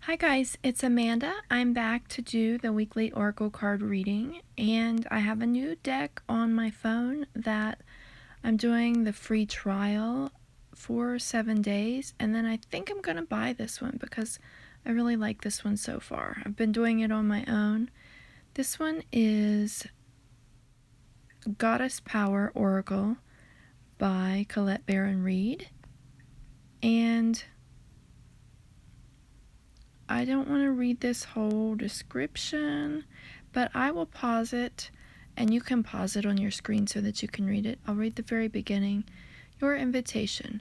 Hi guys, it's Amanda. I'm back to do the weekly Oracle card reading, and I have a new deck on my phone that I'm doing the free trial for 7 days, and then I think I'm going to buy this one because I really like this one so far. I've been doing it on my own. This one is Goddess Power Oracle by Colette Baron-Reid, and I don't want to read this whole description, but I will pause it, and you can pause it on your screen so that you can read it. I'll read the very beginning. Your invitation.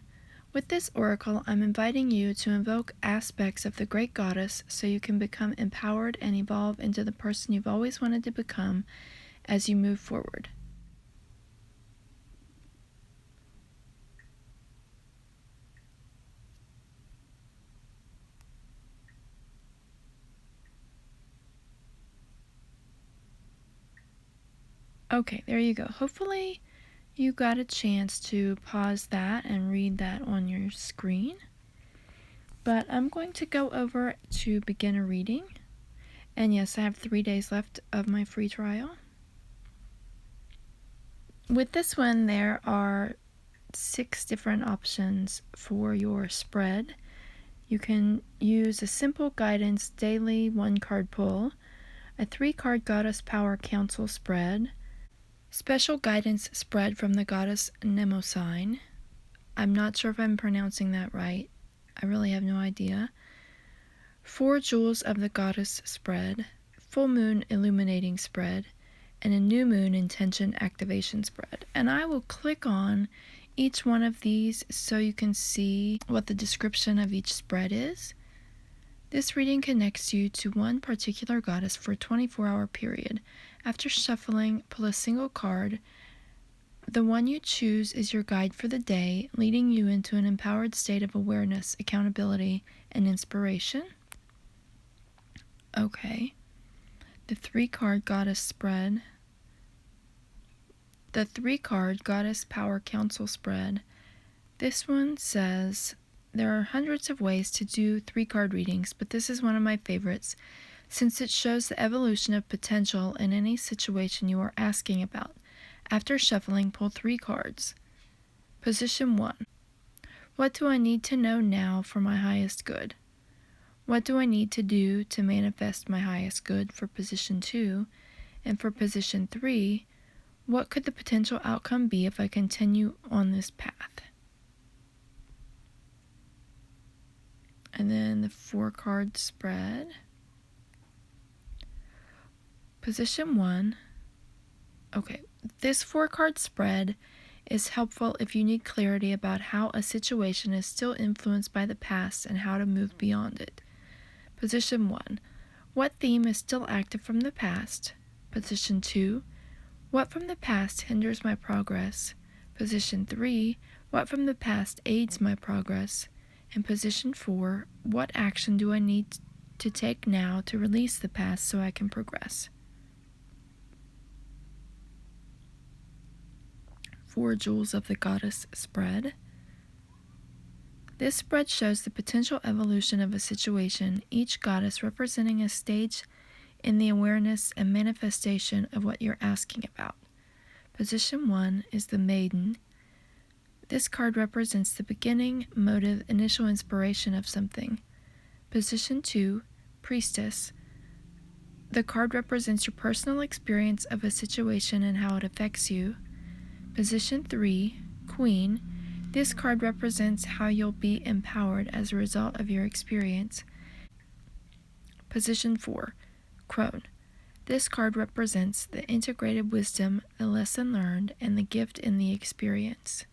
With this oracle, I'm inviting you to invoke aspects of the great goddess so you can become empowered and evolve into the person you've always wanted to become as you move forward. Okay, there you go. Hopefully you got a chance to pause that and read that on your screen. But I'm going to go over to begin a reading. And yes, I have 3 days left of my free trial. With this one, there are 6 different options for your spread. You can use a simple guidance daily 1-card pull, a 3-card Goddess Power Council spread, special guidance spread from the Goddess Mnemosyne. I'm not sure if I'm pronouncing that right. I really have no idea. 4 Jewels of the Goddess spread, Full Moon Illuminating spread, and a New Moon Intention Activation spread. And I will click on each one of these so you can see what the description of each spread is. This reading connects you to one particular goddess for a 24-hour period. After shuffling, pull a single card. The one you choose is your guide for the day, leading you into an empowered state of awareness, accountability, and inspiration. Okay. The 3-card Goddess spread. The 3-card Goddess Power Council spread. This one says, there are hundreds of ways to do 3-card readings, but this is one of my favorites, since it shows the evolution of potential in any situation you are asking about. After shuffling, pull 3 cards. Position 1. What do I need to know now for my highest good? What do I need to do to manifest my highest good for position 2? And for position 3, what could the potential outcome be if I continue on this path? And then the 4-card spread. Position 1. Okay, this 4-card spread is helpful if you need clarity about how a situation is still influenced by the past and how to move beyond it. Position 1. What theme is still active from the past? Position 2. What from the past hinders my progress? Position 3. What from the past aids my progress? And position 4. What action do I need to take now to release the past so I can progress? 4 Jewels of the Goddess spread. This spread shows the potential evolution of a situation, each goddess representing a stage in the awareness and manifestation of what you're asking about. Position 1 is the Maiden. This card represents the beginning, motive, initial inspiration of something. Position 2, Priestess. The card represents your personal experience of a situation and how it affects you. Position 3, Queen. This card represents how you'll be empowered as a result of your experience. Position 4, Crone. This card represents the integrated wisdom, the lesson learned, and the gift in the experience.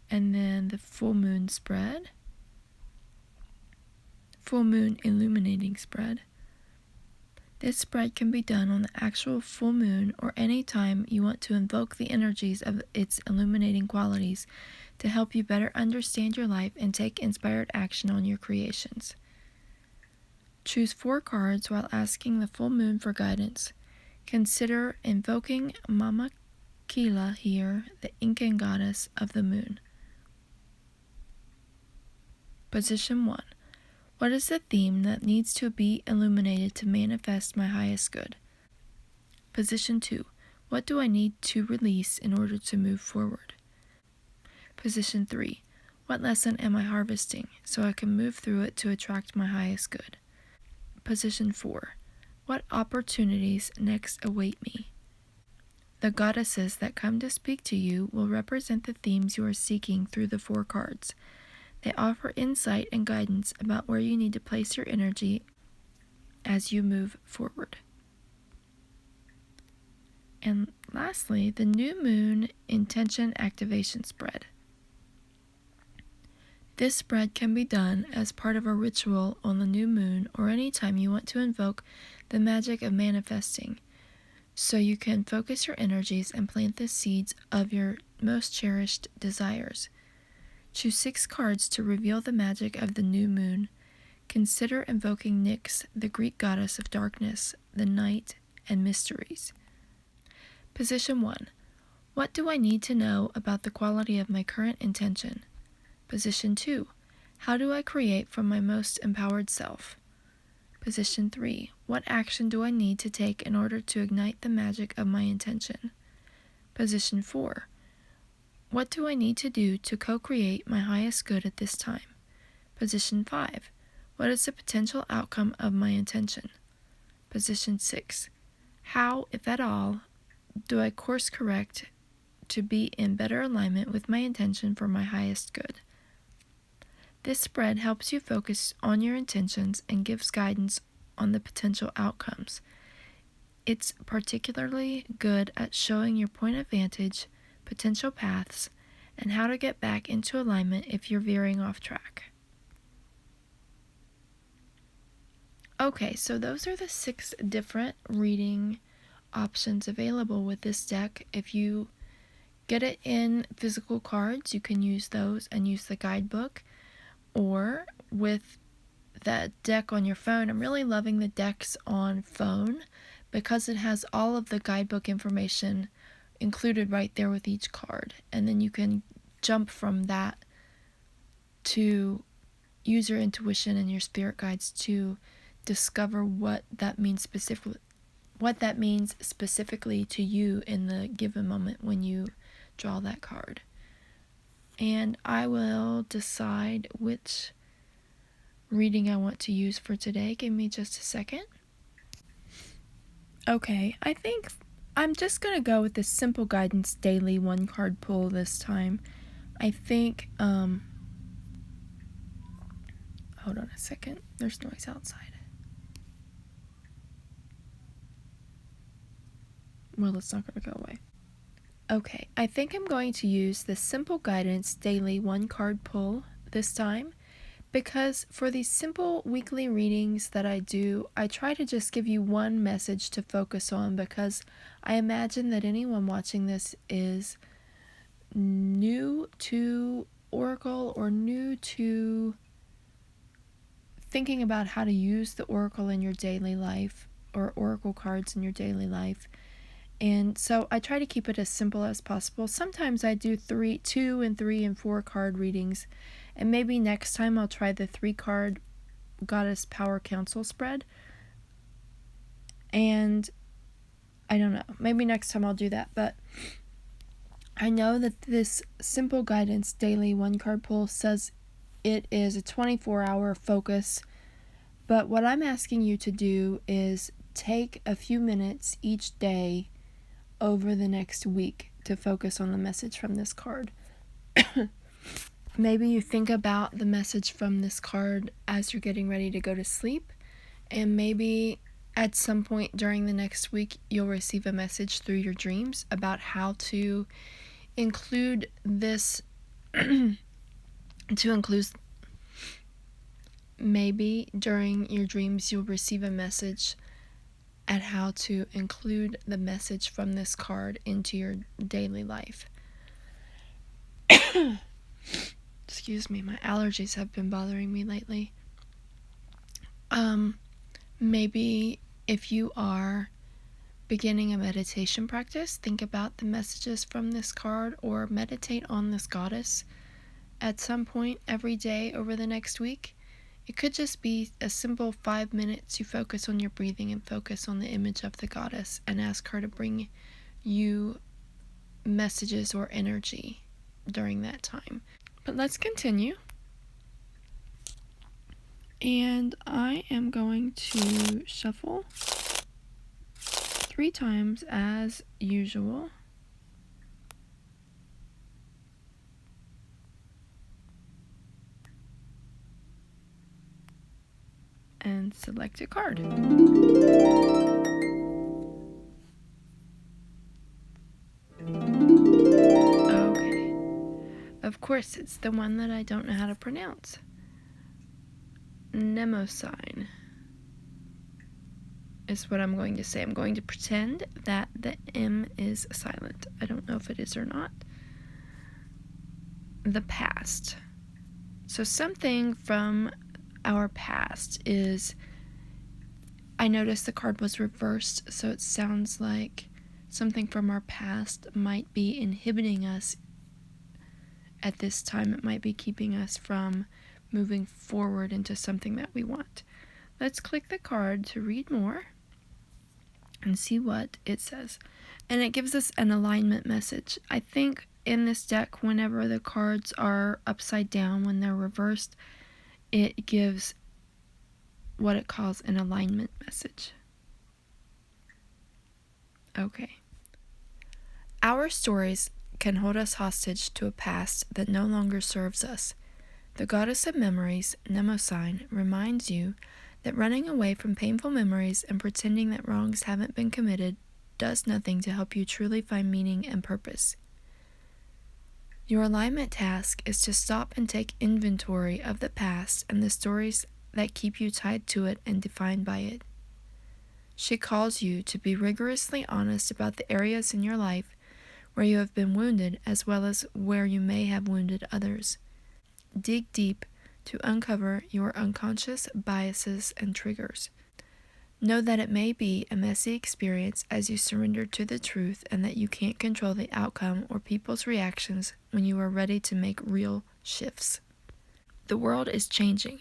And then the Full Moon spread. Full Moon Illuminating spread. This spread can be done on the actual full moon or any time you want to invoke the energies of its illuminating qualities to help you better understand your life and take inspired action on your creations. Choose 4 cards while asking the full moon for guidance. Consider invoking Mama Kila here, the Incan goddess of the moon. Position 1. What is the theme that needs to be illuminated to manifest my highest good? Position 2. What do I need to release in order to move forward? Position 3. What lesson am I harvesting so I can move through it to attract my highest good? Position 4. What opportunities next await me? The goddesses that come to speak to you will represent the themes you are seeking through the 4 cards. They offer insight and guidance about where you need to place your energy as you move forward. And lastly, the New Moon Intention Activation Spread. This spread can be done as part of a ritual on the new moon or anytime you want to invoke the magic of manifesting, so you can focus your energies and plant the seeds of your most cherished desires. Choose 6 cards to reveal the magic of the new moon. Consider invoking Nyx, the Greek goddess of darkness, the night, and mysteries. Position 1. What do I need to know about the quality of my current intention? Position 2. How do I create from my most empowered self? Position 3. What action do I need to take in order to ignite the magic of my intention? Position 4. What do I need to do to co-create my highest good at this time? Position 5. What is the potential outcome of my intention? Position 6. How, if at all, do I course correct to be in better alignment with my intention for my highest good? This spread helps you focus on your intentions and gives guidance on the potential outcomes. It's particularly good at showing your point of vantage, potential paths, and how to get back into alignment if you're veering off track. Okay, so those are the 6 different reading options available with this deck. If you get it in physical cards, you can use those and use the guidebook, or with that deck on your phone. I'm really loving the decks on phone because it has all of the guidebook information included right there with each card, and then you can jump from that to use your intuition and your spirit guides to discover what that means specifically to you in the given moment when you draw that card. And I will decide which reading I want to use for today. Give me just a second. Okay, I think I'm just going to go with the Simple Guidance Daily 1 card pull this time. I think, hold on a second. There's noise outside. Well, it's not going to go away. Okay, I think I'm going to use the Simple Guidance Daily 1 card pull this time, because for these simple weekly readings that I do, I try to just give you one message to focus on, because I imagine that anyone watching this is new to Oracle or new to thinking about how to2 the Oracle in your daily life, or Oracle cards in your daily life. And so I try to keep it as simple as possible. Sometimes I do 2 and 3 and 4 card readings, and maybe next time I'll try the 3 card Goddess Power Council spread. And I don't know, maybe next time I'll do that, but I know that this Simple Guidance Daily 1 card pull says it is a 24-hour focus, but what I'm asking you to do is take a few minutes each day over the next week to focus on the message from this card. Maybe you think about the message from this card as you're getting ready to go to sleep, and maybe at some point during the next week you'll receive a message through your dreams about how to include this maybe during your dreams you'll receive a message at how to include the message from this card into your daily life. Excuse me, my allergies have been bothering me lately. Maybe if you are beginning a meditation practice, think about the messages from this card, or meditate on this goddess at some point every day over the next week. It could just be a simple 5 minutes you focus on your breathing and focus on the image of the goddess and ask her to bring you messages or energy during that time. But let's continue. And I am going to shuffle 3 times as usual. And select a card. Okay. Of course, it's the one that I don't know how to pronounce. Mnemosyne is what I'm going to say. I'm going to pretend that the M is silent. I don't know if it is or not. The past. So something from our past is, I noticed the card was reversed, so it sounds like something from our past might be inhibiting us at this time. It might be keeping us from moving forward into something that we want. Let's click the card to read more and see what it says. And it gives us an alignment message. I think in this deck, whenever the cards are upside down, when they're reversed, it gives what it calls an alignment message. Okay. Our stories can hold us hostage to a past that no longer serves us. The Goddess of Memories, Mnemosyne, reminds you that running away from painful memories and pretending that wrongs haven't been committed does nothing to help you truly find meaning and purpose. Your alignment task is to stop and take inventory of the past and the stories that keep you tied to it and defined by it. She calls you to be rigorously honest about the areas in your life where you have been wounded, as well as where you may have wounded others. Dig deep to uncover your unconscious biases and triggers. Know that it may be a messy experience as you surrender to the truth, and that you can't control the outcome or people's reactions when you are ready to make real shifts. The world is changing,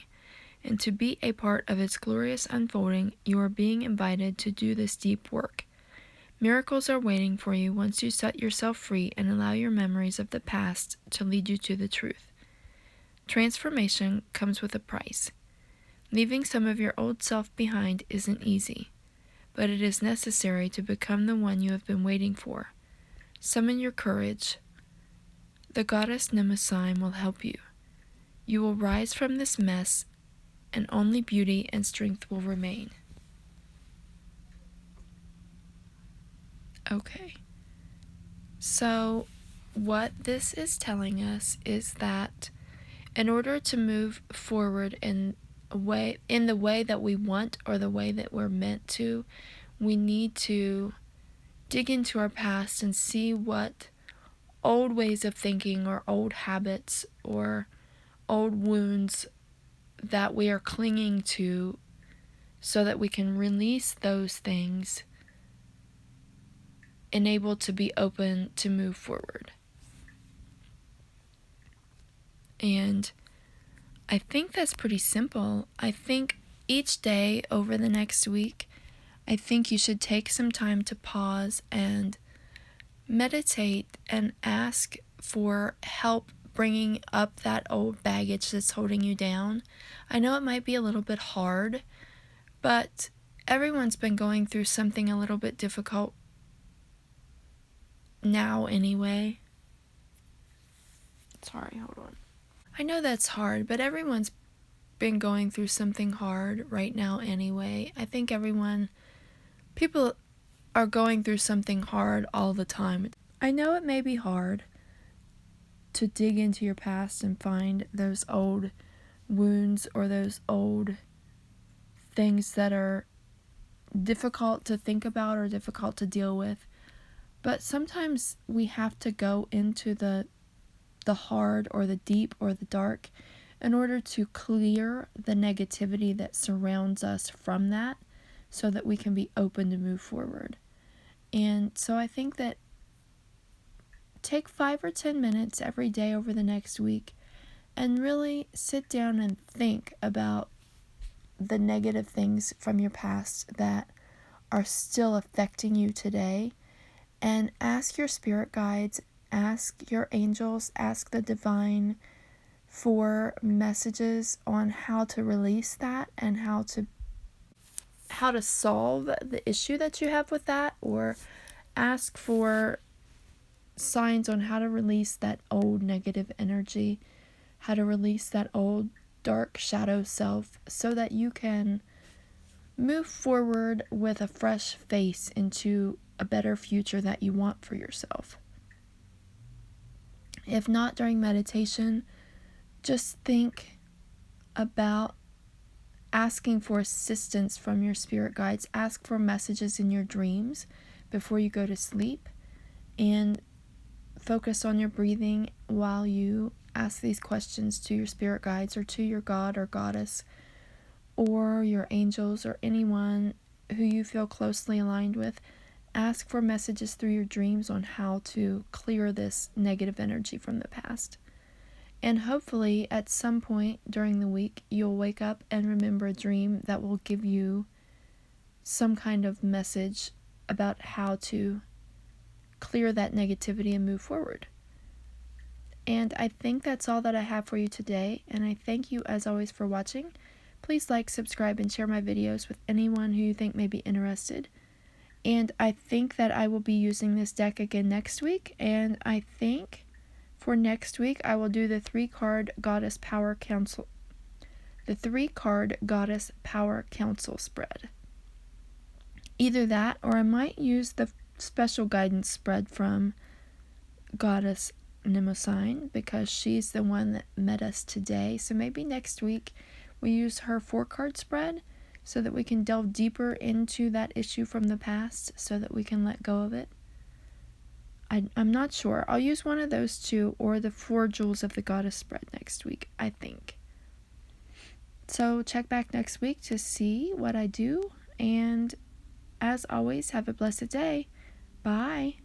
and to be a part of its glorious unfolding, you are being invited to do this deep work. Miracles are waiting for you once you set yourself free and allow your memories of the past to lead you to the truth. Transformation comes with a price. Leaving some of your old self behind isn't easy, but it is necessary to become the one you have been waiting for. Summon your courage. The Goddess Mnemosyne will help you. You will rise from this mess, and only beauty and strength will remain. Okay. So, what this is telling us is that in order to move forward in the way that we want, or the way that we're meant to, we need to dig into our past and see what old ways of thinking or old habits or old wounds that we are clinging to, so that we can release those things and able to be open to move forward. And I think that's pretty simple. I think each day over the next week, I think you should take some time to pause and meditate and ask for help bringing up that old baggage that's holding you down. I know it might be a little bit hard, but everyone's been going through something a little bit difficult now anyway. Sorry, hold on. I know that's hard, but everyone's been going through something hard right now anyway. I think people are going through something hard all the time. I know it may be hard to dig into your past and find those old wounds or those old things that are difficult to think about or difficult to deal with. But sometimes we have to go into the hard or the deep or the dark in order to clear the negativity that surrounds us from that, so that we can be open to move forward. And so I think that take 5 or 10 minutes every day over the next week and really sit down and think about the negative things from your past that are still affecting you today, and ask your spirit guides, ask your angels, ask the divine for messages on how to release that and how to solve the issue that you have with that, or ask for signs on how to release that old negative energy, how to release that old dark shadow self, so that you can move forward with a fresh face into a better future that you want for yourself. If not during meditation, just think about asking for assistance from your spirit guides. Ask for messages in your dreams before you go to sleep, and focus on your breathing while you ask these questions to your spirit guides, or to your God or goddess, or your angels, or anyone who you feel closely aligned with. Ask for messages through your dreams on how to clear this negative energy from the past. And hopefully at some point during the week, you'll wake up and remember a dream that will give you some kind of message about how to clear that negativity and move forward. And I think that's all that I have for you today, and I thank you as always for watching. Please like, subscribe, and share my videos with anyone who you think may be interested. And I think that I will be using this deck again next week, and I think for next week I will do the 3-card Goddess Power Council. The 3-card Goddess Power Council spread. Either that, or I might use the special guidance spread from Goddess Mnemosyne, because she's the one that met us today. So maybe next week we use her 4-card spread so that we can delve deeper into that issue from the past, so that we can let go of it. I'm not sure. I'll use one of those two, or the 4 Jewels of the Goddess spread next week, I think. So check back next week to see what I do, and as always, have a blessed day. Bye.